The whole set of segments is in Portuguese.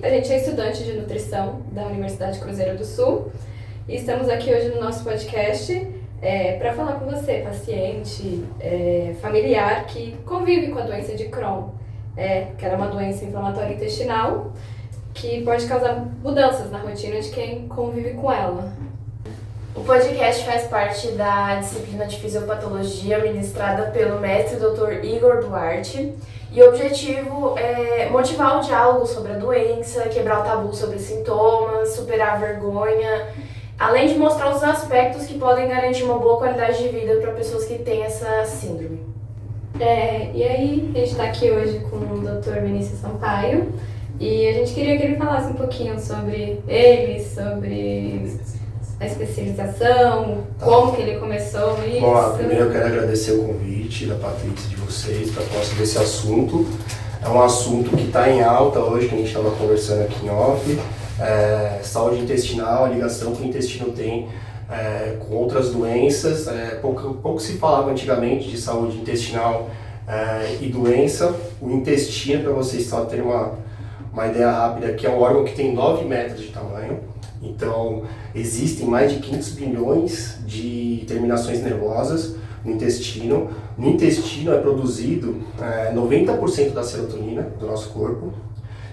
a gente é estudante de nutrição da Universidade Cruzeiro do Sul e estamos aqui hoje no nosso podcast para falar com você, paciente, familiar que convive com a doença de Crohn, que é uma doença inflamatória intestinal que pode causar mudanças na rotina de quem convive com ela. O podcast faz parte da disciplina de fisiopatologia ministrada pelo mestre Dr. Igor Duarte e o objetivo é motivar o diálogo sobre a doença, quebrar o tabu sobre sintomas, superar a vergonha, além de mostrar os aspectos que podem garantir uma boa qualidade de vida para pessoas que têm essa síndrome. E aí, a gente está aqui hoje com o Dr. Vinícius Sampaio e a gente queria que ele falasse um pouquinho sobre ele, sobre a especialização, como que ele começou isso. Bom, primeiro eu quero agradecer o convite da Patrícia e de vocês para falar sobre esse assunto. É um assunto que está em alta hoje, que a gente estava conversando aqui em off. Saúde intestinal, a ligação que o intestino tem com outras doenças. Pouco se falava antigamente de saúde intestinal e doença. O intestino, para vocês só terem uma ideia rápida, que é um órgão que tem 9 metros de tamanho. Então, existem mais de 500 bilhões de terminações nervosas no intestino. No intestino é produzido 90% da serotonina do nosso corpo,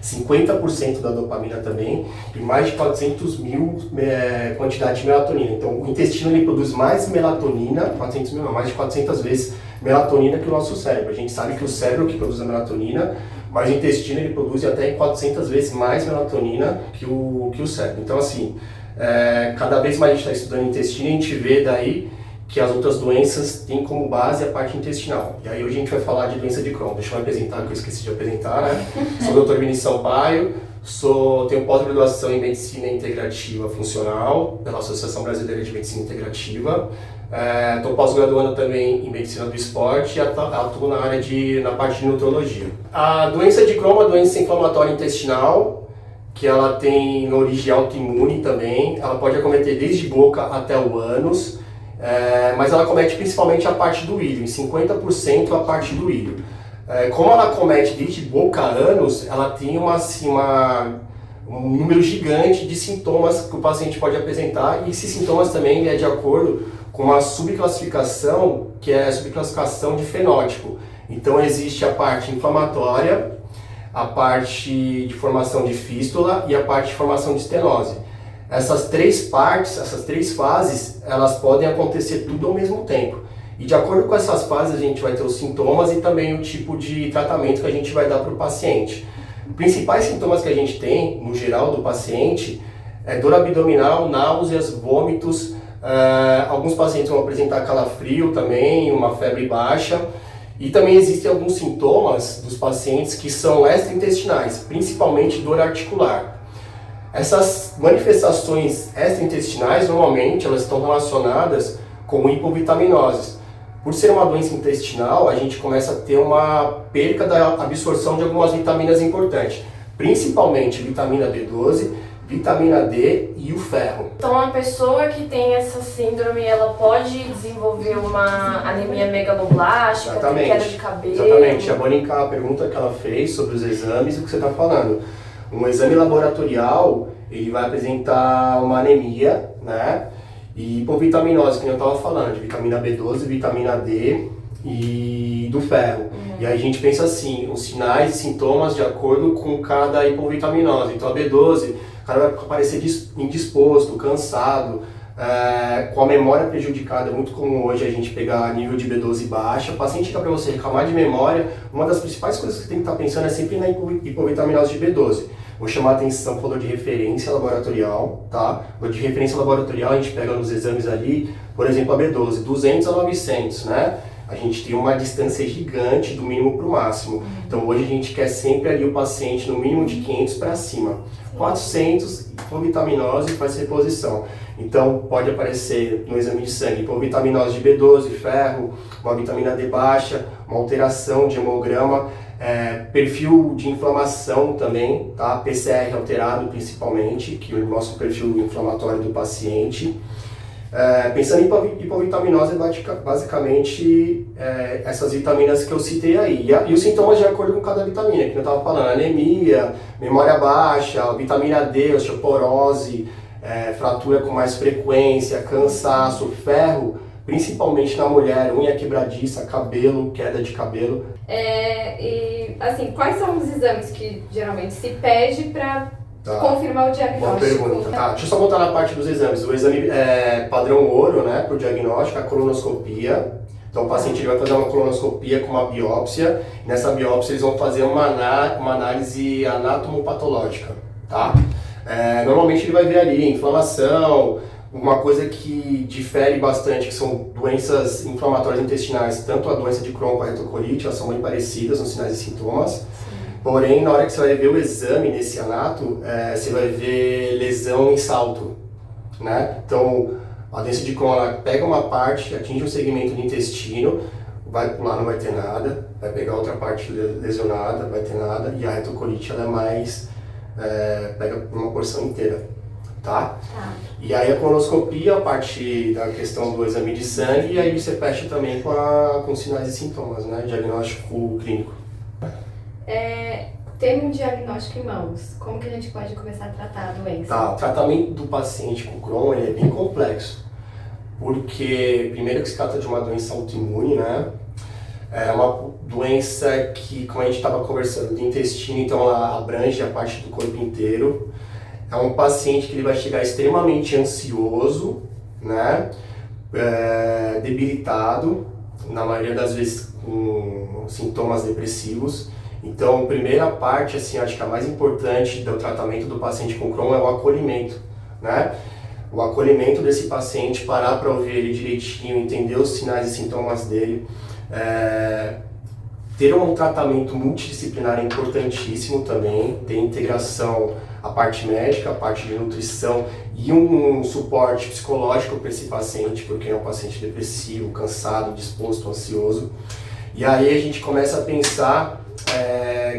50% da dopamina também e mais de 400 mil quantidade de melatonina. Então, o intestino ele produz mais melatonina, 400 mil não, mais de 400 vezes melatonina que o nosso cérebro. A gente sabe que o cérebro que produz a melatonina, mas o intestino ele produz até 400 vezes mais melatonina que o cérebro. Então, assim, cada vez mais a gente está estudando intestino e a gente vê daí que as outras doenças têm como base a parte intestinal. E aí hoje a gente vai falar de doença de Crohn. Deixa eu me apresentar, que eu esqueci de apresentar, né? Sou o Dr. Vinícius Sampaio, tenho pós-graduação em Medicina Integrativa Funcional pela Associação Brasileira de Medicina Integrativa. Estou pós-graduando também em Medicina do Esporte e atuo na parte de nutrologia. A doença de Crohn é uma doença inflamatória intestinal, que ela tem origem autoimune também. Ela pode acometer desde boca até o ânus, mas ela acomete principalmente a parte do ilho, em 50% a parte do ilho. Como ela acomete desde boca a ânus, ela tem um número gigante de sintomas que o paciente pode apresentar, e esses sintomas também é de acordo com uma subclassificação, que é a subclassificação de fenótipo. Então existe a parte inflamatória, a parte de formação de fístula e a parte de formação de estenose. Essas três fases, elas podem acontecer tudo ao mesmo tempo. E de acordo com essas fases, a gente vai ter os sintomas e também o tipo de tratamento que a gente vai dar para o paciente. Os principais sintomas que a gente tem, no geral, do paciente, é dor abdominal, náuseas, vômitos. Alguns pacientes vão apresentar calafrio também, uma febre baixa. E também existem alguns sintomas dos pacientes que são extraintestinais, principalmente dor articular. Essas manifestações extraintestinais, normalmente, elas estão relacionadas com hipovitaminose. Por ser uma doença intestinal, a gente começa a ter uma perca da absorção de algumas vitaminas importantes, principalmente vitamina B12, vitamina D e o ferro. Então, a pessoa que tem essa síndrome, ela pode desenvolver uma anemia megaloblástica, queda de cabelo? Exatamente. Vou linkar a pergunta que ela fez sobre os exames e o que você está falando. Um exame laboratorial, ele vai apresentar uma anemia, né? E hipovitaminose, que eu estava falando, de vitamina B12, vitamina D e do ferro. E aí a gente pensa assim, os sinais e sintomas de acordo com cada hipovitaminose. Então a B12, o cara vai aparecer indisposto, cansado, com a memória prejudicada. É muito comum hoje a gente pegar nível de B12 baixa. O paciente chega para você reclamar de memória, uma das principais coisas que você tem que estar pensando é sempre na hipovitaminose de B12. Vou chamar a atenção, falou de referência laboratorial, tá? De referência laboratorial a gente pega nos exames ali, por exemplo, a B12, 200 a 900, né? A gente tem uma distância gigante do mínimo para o máximo. Então hoje a gente quer sempre ali o paciente no mínimo de 500 para cima. 400, hipovitaminose faz reposição. Então pode aparecer no exame de sangue hipovitaminose de B12, ferro, uma vitamina D baixa, uma alteração de hemograma, perfil de inflamação também, tá? PCR alterado principalmente, que mostra o perfil inflamatório do paciente. Pensando em hipovitaminose, basicamente essas vitaminas que eu citei aí. E os sintomas de acordo com cada vitamina, que eu estava falando, anemia, memória baixa, vitamina D, osteoporose, fratura com mais frequência, cansaço, ferro, principalmente na mulher, unha quebradiça, cabelo, queda de cabelo. E assim, quais são os exames que geralmente se pede para confirmar o diagnóstico? Boa pergunta. Tá, deixa eu só voltar na parte dos exames. O exame padrão ouro, né, para o diagnóstico, a colonoscopia. Então o paciente ele vai fazer uma colonoscopia com uma biópsia. Nessa biópsia eles vão fazer uma análise anatomopatológica, tá? Normalmente ele vai ver ali inflamação, uma coisa que difere bastante, que são doenças inflamatórias intestinais, tanto a doença de Crohn quanto a retocolite, elas são bem parecidas nos sinais e sintomas. Porém, na hora que você vai ver o exame nesse anato, você vai ver lesão em salto, né? Então, a doença de Crohn, ela pega uma parte, atinge um segmento do intestino, vai pular, não vai ter nada, vai pegar outra parte lesionada, vai ter nada, e a retocolite, ela é mais, pega uma porção inteira, tá? E aí a colonoscopia, a parte da questão do exame de sangue, e aí você fecha também com sinais e sintomas, né? Diagnóstico clínico. Tendo um diagnóstico em mãos, como que a gente pode começar a tratar a doença? Tá, o tratamento do paciente com Crohn ele é bem complexo, porque primeiro que se trata de uma doença autoimune, né? É uma doença que, como a gente estava conversando, do intestino, então ela abrange a parte do corpo inteiro. É um paciente que ele vai chegar extremamente ansioso, né? Debilitado, na maioria das vezes com sintomas depressivos. Então, a primeira parte, assim, acho que a mais importante do tratamento do paciente com Crohn é o acolhimento, né? O acolhimento desse paciente, parar para ouvir ele direitinho, entender os sinais e sintomas dele. Ter um tratamento multidisciplinar é importantíssimo também, ter integração, a parte médica, a parte de nutrição e um suporte psicológico para esse paciente, porque é um paciente depressivo, cansado, disposto, ansioso. E aí a gente começa a pensar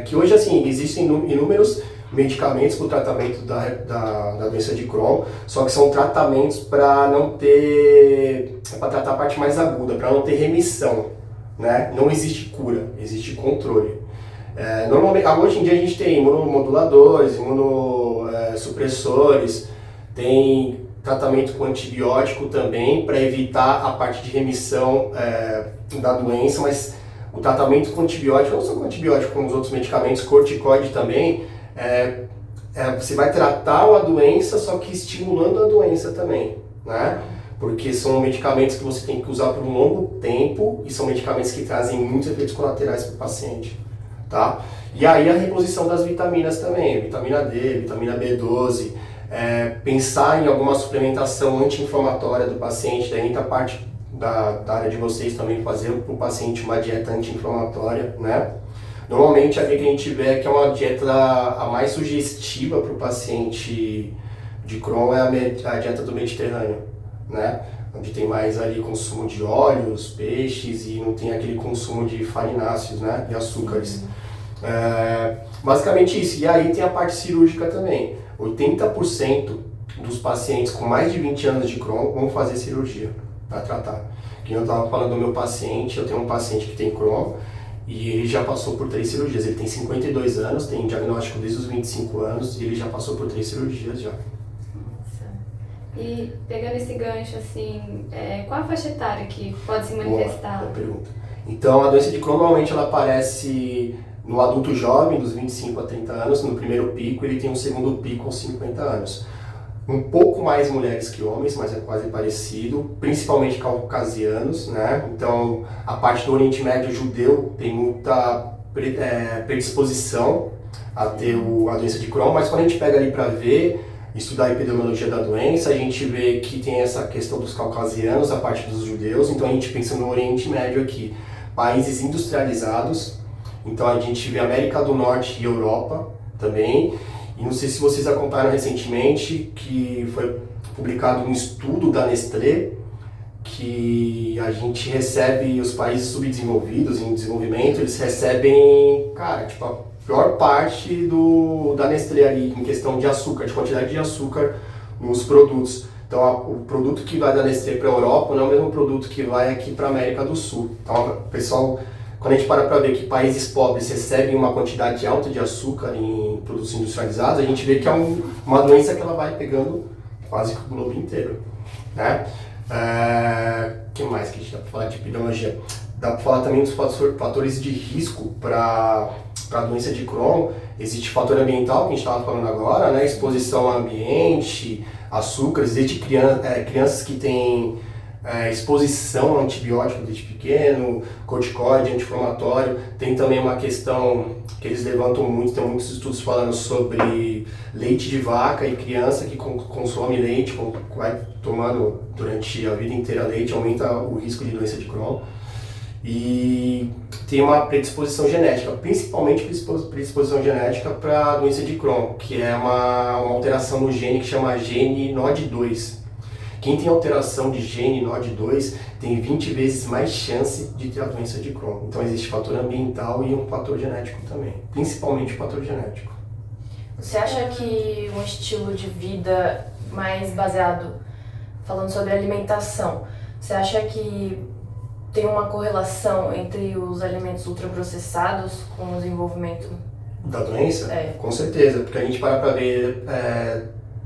que hoje, assim, existem inúmeros medicamentos para o tratamento da doença de Crohn, só que são tratamentos para não ter, para tratar a parte mais aguda, para não ter remissão, né? Não existe cura, existe controle. Normalmente, hoje em dia a gente tem imunomoduladores, imunossupressores, tem tratamento com antibiótico também para evitar a parte de remissão da doença, mas o tratamento com antibiótico, não só com antibiótico, como os outros medicamentos, corticoide também, você vai tratar a doença, só que estimulando a doença também, né? Porque são medicamentos que você tem que usar por um longo tempo e são medicamentos que trazem muitos efeitos colaterais para o paciente, tá? E aí a reposição das vitaminas também, vitamina D, vitamina B12, pensar em alguma suplementação anti-inflamatória do paciente, daí entra a parte da área de vocês também, fazer para o paciente uma dieta anti-inflamatória, né? Normalmente a que a gente vê que é uma dieta a mais sugestiva para o paciente de Crohn é a dieta do Mediterrâneo, né? Onde tem mais ali consumo de óleos, peixes e não tem aquele consumo de farináceos, né? E açúcares. Basicamente isso. E aí tem a parte cirúrgica também. 80% dos pacientes com mais de 20 anos de Crohn vão fazer cirurgia para tratar. Que eu estava falando do meu paciente, eu tenho um paciente que tem Crohn e ele já passou por 3 cirurgias. Ele tem 52 anos, tem diagnóstico desde os 25 anos e ele já passou por 3 cirurgias já. E pegando esse gancho, assim, qual a faixa etária que pode se manifestar? Boa pergunta. Então, a doença de Crohn normalmente ela aparece no adulto jovem, dos 25 a 30 anos, no primeiro pico, ele tem um segundo pico aos 50 anos. Um pouco mais mulheres que homens, mas é quase parecido, principalmente caucasianos, né? Então, a parte do Oriente Médio judeu tem muita predisposição a ter a doença de Crohn, mas quando a gente pega ali para ver, estudar a epidemiologia da doença, a gente vê que tem essa questão dos caucasianos, a parte dos judeus, então a gente pensa no Oriente Médio aqui, países industrializados, então a gente vê América do Norte e Europa também, e não sei se vocês acompanharam recentemente que foi publicado um estudo da Nestlé, que a gente recebe, os países subdesenvolvidos, em desenvolvimento, eles recebem, cara, tipo, a pior parte da Nestlé ali, em questão de açúcar, de quantidade de açúcar nos produtos. Então, o produto que vai da Nestlé para a Europa não é o mesmo produto que vai aqui para a América do Sul. Então, pessoal, quando a gente para ver que países pobres recebem uma quantidade alta de açúcar em produtos industrializados, a gente vê que é uma doença que ela vai pegando quase que o globo inteiro, né? O que mais que a gente dá para falar de epidemiologia? Dá para falar também dos fatores de risco para a doença de Crohn. Existe fator ambiental, que a gente estava falando agora, né? Exposição ao ambiente, açúcares, desde crianças que têm exposição a antibiótico desde pequeno, corticoide, anti-inflamatório. Tem também uma questão que eles levantam muito, tem muitos estudos falando sobre leite de vaca e criança que consome leite, vai tomando durante a vida inteira leite, aumenta o risco de doença de Crohn. E tem uma predisposição genética, principalmente predisposição genética para a doença de Crohn, que é uma alteração no gene que chama gene NOD2. Quem tem alteração de gene NOD2 tem 20 vezes mais chance de ter a doença de Crohn. Então existe fator ambiental e um fator genético também, principalmente o fator genético. Você acha que um estilo de vida mais baseado, falando sobre alimentação, você acha que tem uma correlação entre os alimentos ultraprocessados com o desenvolvimento da doença? Com certeza, porque a gente para ver,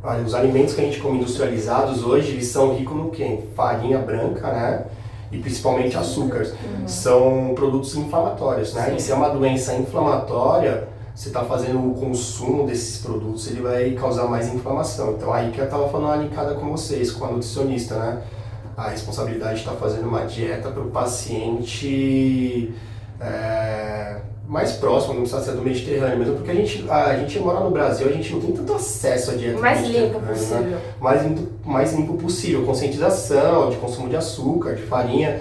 olha, os alimentos que a gente come industrializados hoje, eles são ricos no quê? Em farinha branca, né? E principalmente açúcares. São produtos inflamatórios, né? Sim. E se é uma doença inflamatória, você está fazendo o consumo desses produtos, ele vai causar mais inflamação. Então aí que eu estava falando uma linkada com vocês, com a nutricionista, né? A responsabilidade de estar fazendo uma dieta para o paciente mais próximo, não precisa ser do Mediterrâneo mesmo, porque a gente mora no Brasil, a gente não tem tanto acesso à dieta mais limpo possível. Né? Mais limpo possível, conscientização de consumo de açúcar, de farinha,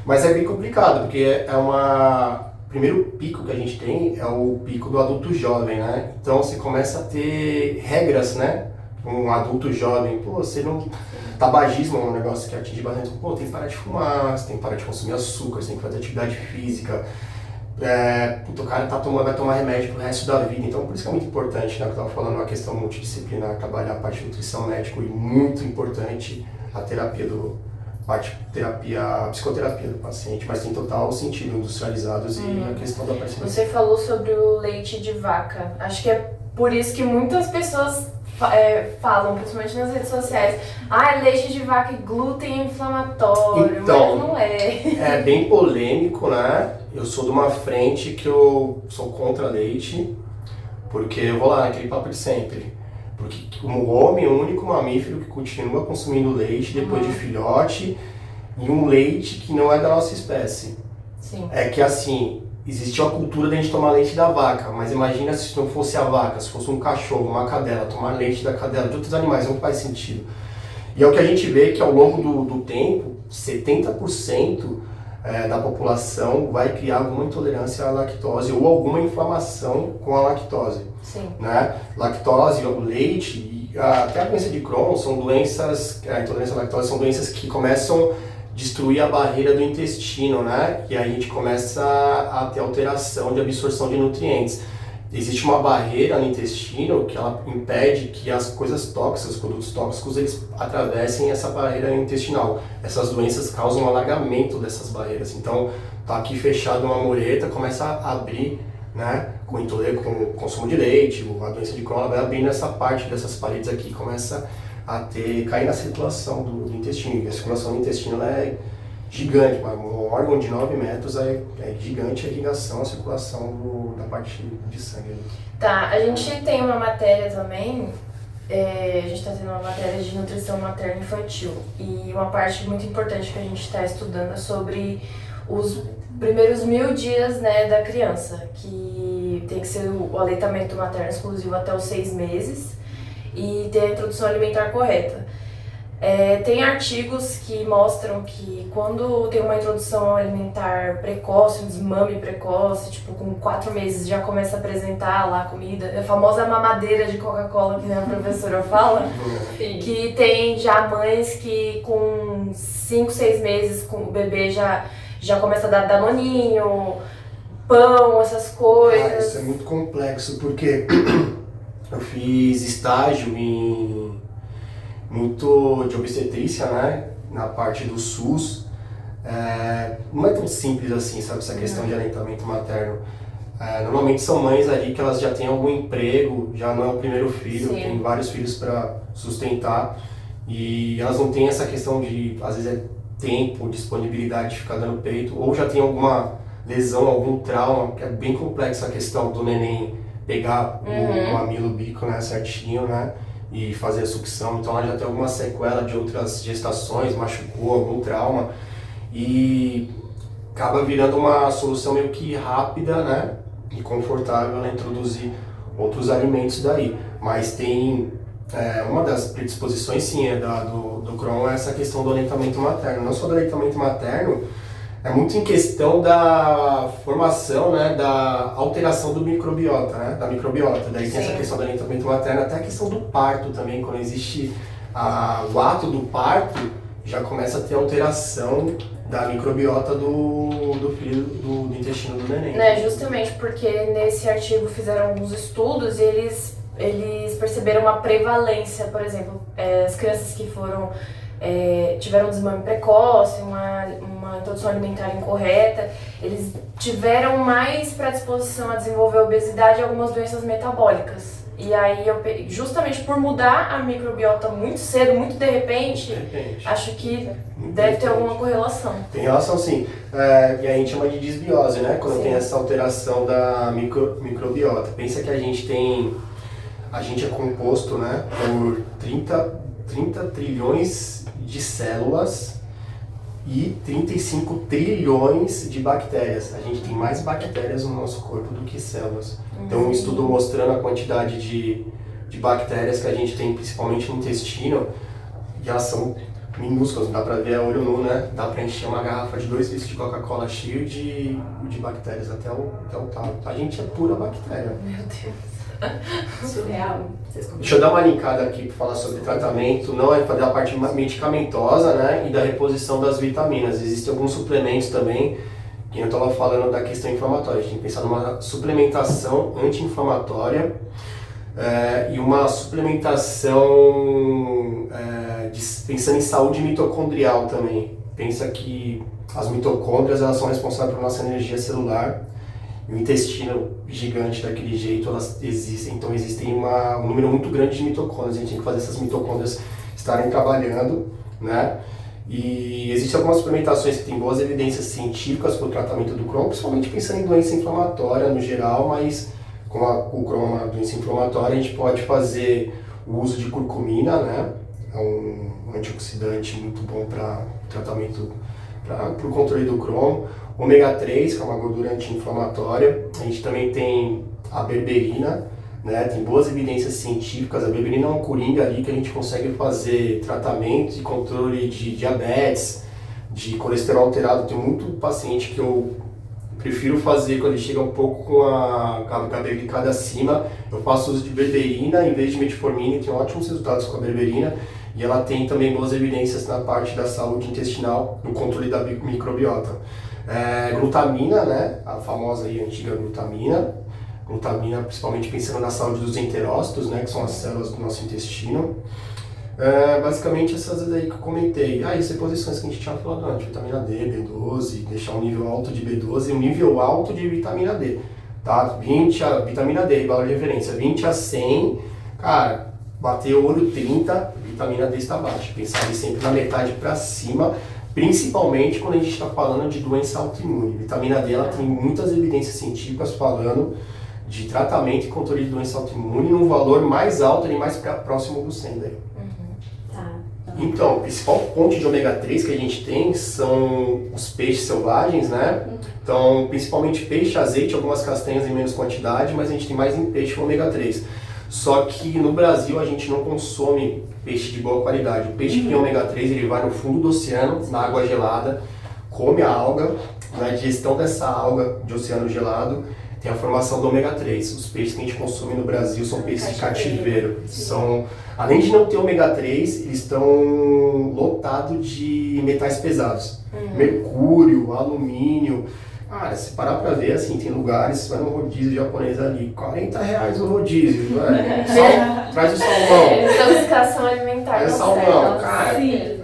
mas é bem complicado, porque o primeiro pico que a gente tem é o pico do adulto jovem, né? Então você começa a ter regras, né? Um adulto jovem, você não... Tabagismo é um negócio que atinge bastante. Tem que parar de fumar, você tem que parar de consumir açúcar, você tem que fazer atividade física. O cara vai tomar remédio pro resto da vida. Então, por isso que é muito importante, né? Que eu estava falando, a questão multidisciplinar, trabalhar a parte de nutrição médica e muito importante a a psicoterapia do paciente, mas tem total sentido industrializados e a questão da parceria. Você falou sobre o leite de vaca. Acho que é por isso que muitas pessoas falam, principalmente nas redes sociais, leite de vaca e glúten inflamatório, então, mas não é. É bem polêmico, né? Eu sou de uma frente que eu sou contra leite, porque eu vou lá naquele papo de sempre. Porque o homem é o único mamífero que continua consumindo leite depois de filhote, e um leite que não é da nossa espécie. Sim. É que assim, existe uma cultura de a gente tomar leite da vaca, mas imagina se não fosse a vaca, se fosse um cachorro, uma cadela, tomar leite da cadela, de outros animais, não faz sentido. E é o que a gente vê que ao longo do tempo, 70% da população vai criar alguma intolerância à lactose ou alguma inflamação com a lactose. Sim. Né? Lactose, o leite e até a doença de Crohn são doenças, a intolerância à lactose são doenças que começam destruir a barreira do intestino, né? E aí a gente começa a ter alteração de absorção de nutrientes. Existe uma barreira no intestino que ela impede que as coisas tóxicas, os produtos tóxicos, eles atravessem essa barreira intestinal. Essas doenças causam um alargamento dessas barreiras. Então, tá aqui fechado uma mureta, começa a abrir, né? Com o consumo de leite, a doença de Crohn vai abrindo essa parte dessas paredes aqui, começa a cair na circulação do intestino. E a circulação do intestino é gigante, um órgão de 9 metros é gigante a irrigação, a circulação da parte de sangue. Tá, a gente tem uma matéria também, a gente está tendo uma matéria de nutrição materna infantil, e uma parte muito importante que a gente está estudando é sobre os primeiros 1000 dias, né, da criança, que tem que ser o aleitamento materno exclusivo até os 6 meses e ter a introdução alimentar correta. Tem artigos que mostram que quando tem uma introdução alimentar precoce, um desmame precoce, tipo com 4 meses já começa a apresentar lá a comida, a famosa mamadeira de Coca-Cola que a professora fala, que tem já mães que com 5, 6 meses com o bebê já começa a dar danoninho, pão, essas coisas. Isso é muito complexo, porque eu fiz estágio em muito de obstetrícia, né, na parte do SUS. Não é tão simples assim, sabe, essa questão de aleitamento materno. Normalmente são mães ali que elas já têm algum emprego, já não é o primeiro filho, Sim. tem vários filhos para sustentar e elas não têm essa questão de, às vezes, tempo, disponibilidade de ficar dando peito, ou já tem alguma lesão, algum trauma, que é bem complexa a questão do neném pegar o mamilo, o bico, né, certinho, né, e fazer a sucção. Então ela já tem alguma sequela de outras gestações, machucou, algum trauma, e acaba virando uma solução meio que rápida, né, e confortável, né, introduzir outros alimentos daí. Mas tem uma das predisposições, sim, do Crohn é essa questão do aleitamento materno. Não só do aleitamento materno, é muito em questão da formação, né, da alteração do microbiota, né, da microbiota. Daí tem essa questão do aleitamento materno, até a questão do parto também, quando existe o ato do parto, já começa a ter alteração da microbiota do filho, do intestino do neném. Né, justamente porque nesse artigo fizeram alguns estudos e eles perceberam uma prevalência, por exemplo, as crianças que tiveram desmame precoce, uma introdução alimentar incorreta, eles tiveram mais predisposição a desenvolver obesidade e algumas doenças metabólicas. E aí, justamente por mudar a microbiota muito cedo, muito de repente, acho que deve ter alguma correlação. Tem relação, sim. E aí a gente chama de disbiose, né? Quando tem essa alteração da microbiota. Pensa que a gente é composto, né, por 30 trilhões de células e 35 trilhões de bactérias. A gente tem mais bactérias no nosso corpo do que células. Então, um estudo mostrando a quantidade de bactérias que a gente tem, principalmente no intestino, e elas são minúsculas, dá pra ver a olho nu, né? Dá pra encher uma garrafa de 2 litros de Coca-Cola cheio de bactérias até o talo. A gente é pura bactéria. Meu Deus. Surreal. Deixa eu dar uma linkada aqui para falar sobre tratamento, não é fazer a parte medicamentosa, né, e da reposição das vitaminas. Existem alguns suplementos também, que eu estava falando da questão inflamatória. A gente tem que pensar numa suplementação anti-inflamatória e uma suplementação pensando em saúde mitocondrial também. Pensa que as mitocôndrias, elas são responsáveis pela nossa energia celular. O intestino gigante daquele jeito, elas existem, então existem um número muito grande de mitocôndrias, a gente tem que fazer essas mitocôndrias estarem trabalhando, né? E existem algumas suplementações que têm boas evidências científicas para o tratamento do Crohn, principalmente pensando em doença inflamatória no geral, mas como o Crohn é uma doença inflamatória, a gente pode fazer o uso de curcumina, né? É um antioxidante muito bom para tratamento, para o controle do Crohn. Ômega 3, que é uma gordura anti-inflamatória. A gente também tem a berberina, né? Tem boas evidências científicas. A berberina é um coringa ali que a gente consegue fazer tratamento e controle de diabetes, de colesterol alterado. Tem muito paciente que eu prefiro fazer quando ele chega um pouco com a carga glicada acima. Eu faço uso de berberina em vez de metformina e tenho ótimos resultados com a berberina. E ela tem também boas evidências na parte da saúde intestinal, no controle da microbiota. Glutamina, né? A famosa e antiga glutamina. Glutamina, principalmente pensando na saúde dos enterócitos, né? Que são as células do nosso intestino. Basicamente essas aí que eu comentei. E as reposições que a gente tinha falado antes, vitamina D, B12, deixar um nível alto de B12 e um nível alto de vitamina D. Tá? Vitamina D, valor de referência, 20 a 100, cara, bater o olho 30, vitamina D está baixa. Pensar ali sempre na metade para cima, principalmente quando a gente está falando de doença autoimune. Vitamina D ela tem muitas evidências científicas falando de tratamento e controle de doença autoimune num valor mais alto e mais próximo do 100 daí. Então, o principal fonte de ômega 3 que a gente tem são os peixes selvagens, né? Então, principalmente peixe, azeite, algumas castanhas em menos quantidade, mas a gente tem mais em peixe ômega 3. Só que no Brasil a gente não consome peixe de boa qualidade. O peixe que tem ômega 3, ele vai no fundo do oceano, na água gelada, come a alga, na digestão dessa alga de oceano gelado, tem a formação do ômega 3. Os peixes que a gente consome no Brasil são peixes de cativeiro. Além de não ter ômega 3, eles estão lotados de metais pesados. Mercúrio, alumínio. Cara, se parar pra ver, assim, tem lugares, você vai no rodízio japonês ali, R$40 o rodízio, velho. Traz o salmão. Intoxicação alimentar. Traz o não salmão, sei, cara. sim.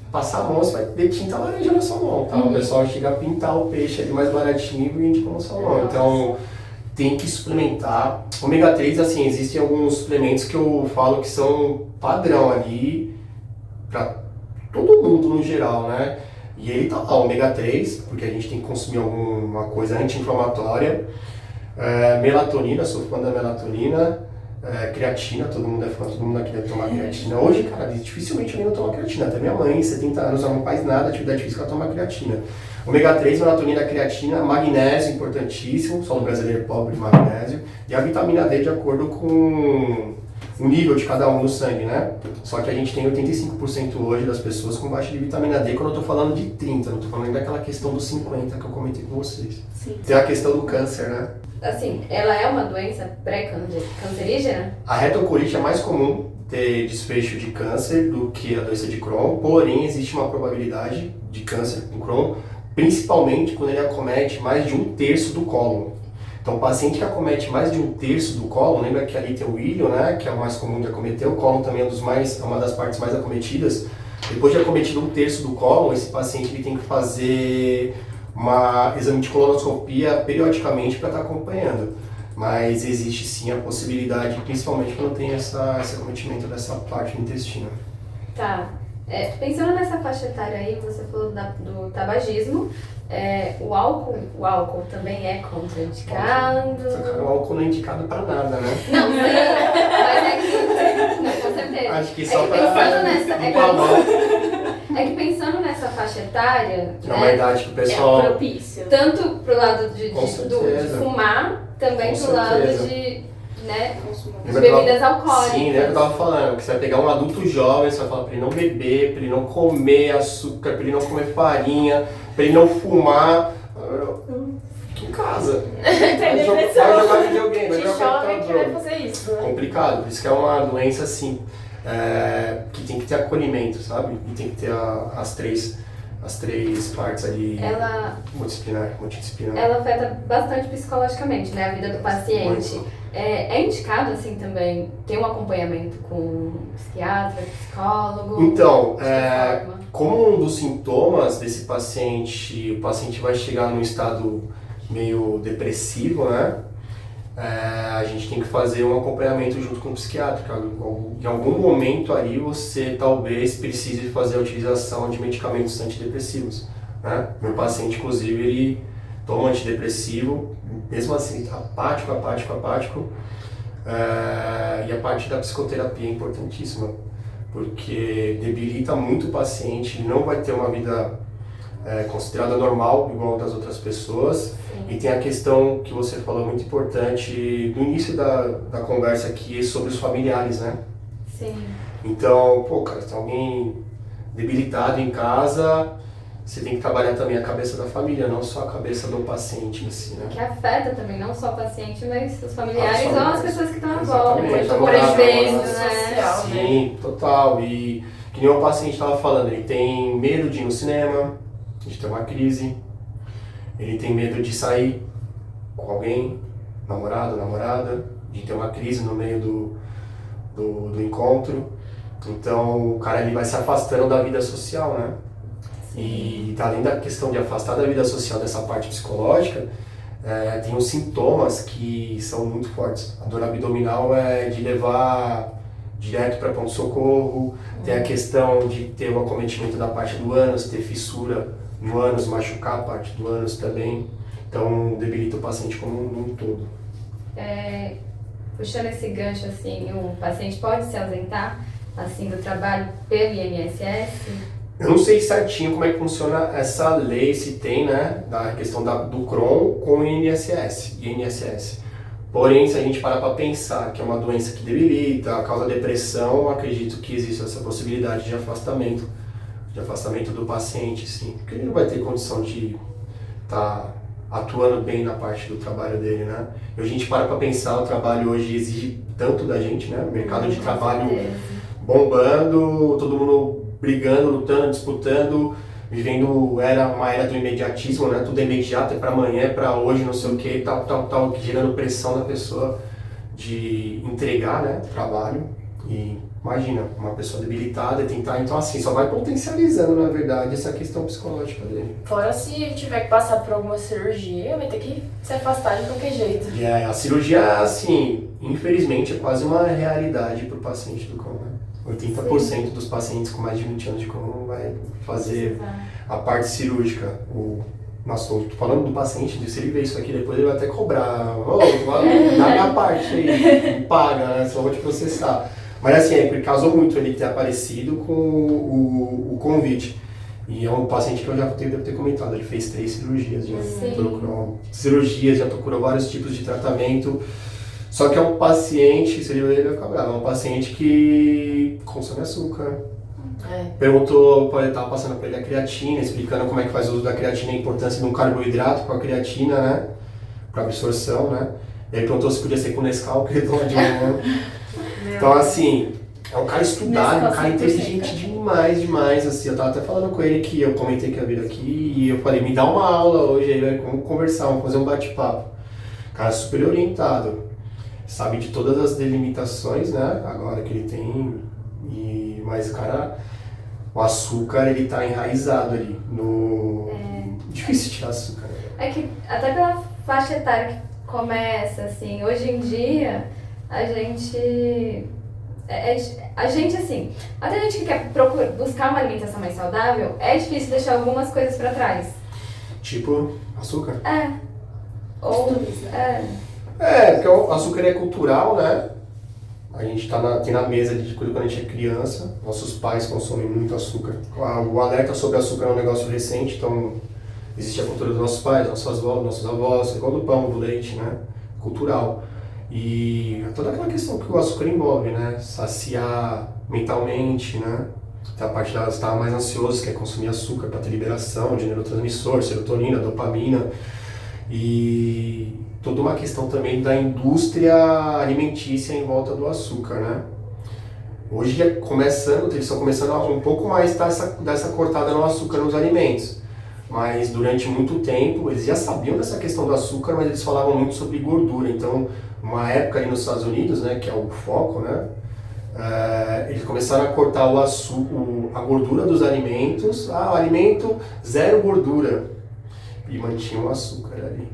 Passar a mão, você vai ver tinta laranja no salmão, tá? O pessoal chega a pintar o peixe ali mais baratinho e vende como salmão. Então, tem que suplementar. Ômega 3, assim, existem alguns suplementos que eu falo que são padrão ali pra todo mundo no geral, né? E ele tá lá, ômega 3, porque a gente tem que consumir alguma coisa anti-inflamatória. Melatonina, sou fã da melatonina. Creatina, todo mundo é fã, todo mundo aqui deve tomar creatina. Hoje, cara, dificilmente alguém não toma creatina. Até minha mãe, 70 anos, ela não faz nada, atividade física, ela toma creatina. Ômega 3, melatonina, creatina, magnésio, importantíssimo, só no brasileiro é pobre de magnésio. E a vitamina D de acordo com o nível de cada um no sangue, né? Só que a gente tem 85% hoje das pessoas com baixa de vitamina D, quando eu tô falando de 30, não tô falando nem daquela questão dos 50 que eu comentei com vocês. Sim. Tem a questão do câncer, né? Assim, ela é uma doença pré-cancerígena? A retocolite é mais comum ter desfecho de câncer do que a doença de Crohn, porém existe uma probabilidade de câncer com Crohn, principalmente quando ele acomete mais de 1/3 do cólon. Então, o paciente que acomete mais de 1/3 do cólon, lembra que ali tem o ilho, né, que é o mais comum de acometer, o cólon também é uma das partes mais acometidas. Depois de acometido 1/3 do cólon, esse paciente ele tem que fazer uma exame de colonoscopia periodicamente para estar acompanhando. Mas existe sim a possibilidade, principalmente quando tem esse acometimento dessa parte do intestino. Tá. Pensando nessa faixa etária aí, você falou do tabagismo, o álcool também é contraindicado? O álcool não é indicado para nada, né? Não, sim, mas é que... Não, com certeza. Acho que só É que pensando nessa faixa etária, é uma idade que o pessoal... propício. Tanto pro lado de fumar, também Com pro lado certeza. de bebidas alcoólicas. Sim, lembra que eu tava falando, que você vai pegar um adulto jovem, você vai falar pra ele não beber, pra ele não comer açúcar, pra ele não comer farinha, pra ele não fumar. Fica em casa. Tem Vai jogar videogame, vai de jogar jovem que vai computador. fazer isso, né? Complicado, por isso que é uma doença assim, que tem que ter acolhimento, sabe? E tem que ter as três partes ali multidisciplinar. Ela afeta bastante psicologicamente, né, a vida do paciente. É indicado, assim, também ter um acompanhamento com psiquiatra, psicólogo? Então, como um dos sintomas desse paciente, o paciente vai chegar num estado meio depressivo, né? A gente tem que fazer um acompanhamento junto com o psiquiatra. Em algum momento ali você talvez precise fazer a utilização de medicamentos antidepressivos, né? Meu paciente, inclusive, ele toma antidepressivo, mesmo assim, apático. E a parte da psicoterapia é importantíssima, porque debilita muito o paciente, ele não vai ter uma vida considerada normal, igual das outras pessoas. E tem a questão que você falou muito importante no início da conversa aqui sobre os familiares, né? Sim. Então, cara, se tem alguém debilitado em casa, você tem que trabalhar também a cabeça da família, não só a cabeça do paciente em si, né? Que afeta também, não só o paciente, mas os familiares ou as pessoas que estão à volta. Exatamente. Por exemplo, né? Social, Sim, total. E que nem o paciente estava falando, ele tem medo de ir no cinema, de ter uma crise, ele tem medo de sair com alguém, namorada, de ter uma crise no meio do encontro. Então o cara ele vai se afastando da vida social, né? E além da questão de afastar da vida social dessa parte psicológica, tem os sintomas que são muito fortes. A dor abdominal é de levar direto para pronto-socorro, tem a questão de ter o acometimento da parte do ânus, ter fissura no ânus, machucar a parte do ânus também. Então debilita o paciente como um todo. Puxando esse gancho, assim, o paciente pode se ausentar assim, do trabalho pelo INSS? Eu não sei certinho como é que funciona essa lei, se tem, né, da questão do Crohn com o INSS. Porém, se a gente parar para pensar que é uma doença que debilita, causa depressão, acredito que existe essa possibilidade de afastamento do paciente, sim. Porque ele não vai ter condição de estar atuando bem na parte do trabalho dele, né? E a gente para pensar, o trabalho hoje exige tanto da gente, né? O mercado de trabalho bombando, todo mundo brigando, lutando, disputando era uma era do imediatismo, né? Tudo é imediato, é para amanhã, é para hoje, não sei o que, tal, gerando pressão na pessoa de entregar, né, trabalho. E imagina, uma pessoa debilitada e tentar, então assim, só vai potencializando, na verdade, essa questão psicológica dele. Fora se tiver que passar por alguma cirurgia, vai ter que se afastar de qualquer jeito. E a cirurgia, assim, infelizmente, é quase uma realidade para o paciente do Crohn, né? 80% dos pacientes com mais de 20 anos de Crohn vai fazer a parte cirúrgica. Nossa, tô falando do paciente, se ele ver isso aqui depois, ele vai até cobrar. Dá minha parte aí, me paga, né? Só vou te processar. Mas assim, porque casou muito ele ter aparecido com o convite. E é um paciente que eu já devo ter comentado, ele fez 3 cirurgias já. Procurou cirurgias, já procurou vários tipos de tratamento. Só que é um paciente, se ele vai ficar bravo, é um paciente que consome açúcar. Perguntou, ele estava passando para ele a creatina, explicando como é que faz o uso da creatina, a importância de um carboidrato com a creatina, né? Para absorção, né? E aí perguntou se podia ser com Nescau, que ele toma de manhã. Então, assim, é um cara estudado, um cara inteligente demais, assim. Eu tava até falando com ele que eu comentei que ia vir aqui e eu falei, me dá uma aula hoje aí, vamos conversar, vamos fazer um bate-papo. Cara super orientado, sabe de todas as delimitações, né, agora que ele tem, mas o cara, o açúcar, ele tá enraizado ali no... Difícil tirar açúcar. É que até pela faixa etária que começa, assim, hoje em dia, a gente, assim, até a gente que quer buscar uma alimentação mais saudável, é difícil deixar algumas coisas pra trás. Tipo, açúcar? Porque o açúcar é cultural, né? A gente tem na mesa de quando a gente é criança, nossos pais consomem muito açúcar. O alerta sobre açúcar é um negócio recente, então existe a cultura dos nossos pais, nossos avós, igual do pão, do leite, né? Cultural. E toda aquela questão que o açúcar envolve, né? Saciar mentalmente, né? Tem a parte da estar mais ansioso, quer consumir açúcar para ter liberação de neurotransmissor, serotonina, dopamina. E toda uma questão também da indústria alimentícia em volta do açúcar, né? Hoje eles estão começando a um pouco mais dar essa cortada no açúcar nos alimentos. Mas durante muito tempo, eles já sabiam dessa questão do açúcar, mas eles falavam muito sobre gordura. Então, uma época ali nos Estados Unidos, né, que é o foco, né, eles começaram a cortar a gordura dos alimentos. O alimento zero gordura. E mantinham o açúcar ali.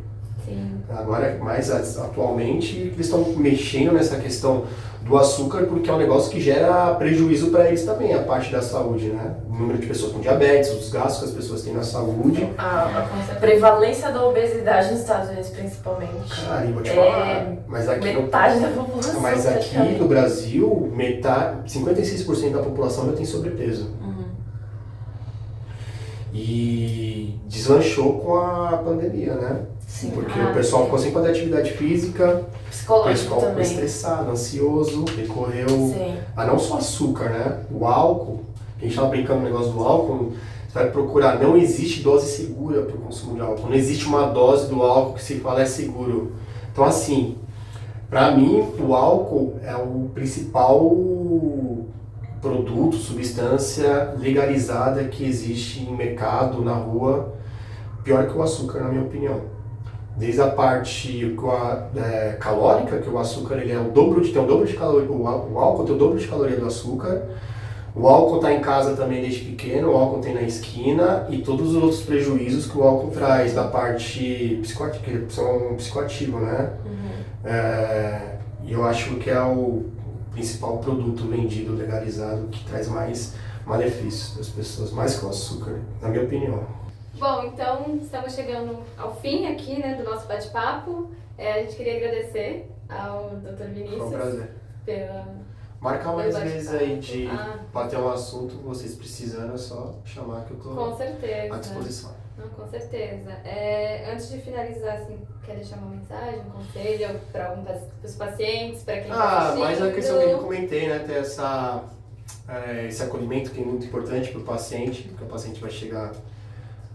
Sim. Agora, mais atualmente, eles estão mexendo nessa questão do açúcar porque é um negócio que gera prejuízo para eles também, a parte da saúde, né? O número de pessoas com diabetes, os gastos que as pessoas têm na saúde. A prevalência da obesidade nos Estados Unidos, principalmente. Cara, e vou te falar, mas aqui metade da população. Mas aqui no Brasil, 56% da população já tem sobrepeso. E deslanchou com a pandemia, né? Sim. Porque o pessoal ficou sem fazer atividade física, o pessoal ficou também. estressado, ansioso, recorreu a não só açúcar, né? O álcool, a gente estava brincando no negócio do álcool, você vai procurar, não existe dose segura para o consumo de álcool, não existe uma dose do álcool que se fala é seguro. Então assim, para mim o álcool é o principal produto, substância legalizada que existe em mercado, na rua, pior que o açúcar, na minha opinião. Desde a parte calórica, que o açúcar ele tem o dobro de caloria, o álcool tem o dobro de caloria do açúcar. O álcool está em casa também desde pequeno, o álcool tem na esquina e todos os outros prejuízos que o álcool traz, da parte psicoativa, que são psicoativo, né? E eu acho que é o principal produto vendido, legalizado, que traz mais malefícios para as pessoas, mais que o açúcar, na minha opinião. Bom, então estamos chegando ao fim aqui, né, do nosso bate-papo. A gente queria agradecer ao Dr. Vinícius. Foi um prazer. Marcar mais vezes aí de bater um assunto, vocês precisando, é só chamar que eu estou à disposição. Não, com certeza. Antes de finalizar, assim, quer deixar uma mensagem, um conselho para os pacientes, para quem está assistindo? Mais a questão que eu comentei, né, ter esse acolhimento que é muito importante para o paciente, porque o paciente vai chegar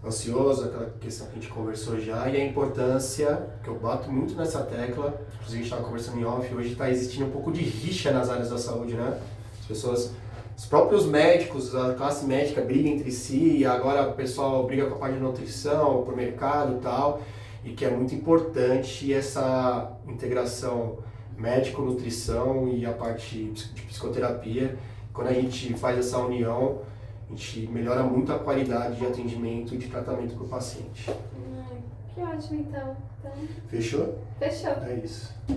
ansioso, aquela questão que a gente conversou já, e a importância, que eu bato muito nessa tecla, inclusive a gente estava conversando em off, hoje está existindo um pouco de rixa nas áreas da saúde, né? As pessoas os próprios médicos, a classe médica briga entre si, e agora o pessoal briga com a parte de nutrição, pro mercado e tal, e que é muito importante essa integração médico-nutrição e a parte de psicoterapia. Quando a gente faz essa união, a gente melhora muito a qualidade de atendimento e de tratamento para o paciente. Que ótimo, então. Fechou? Fechou. É isso.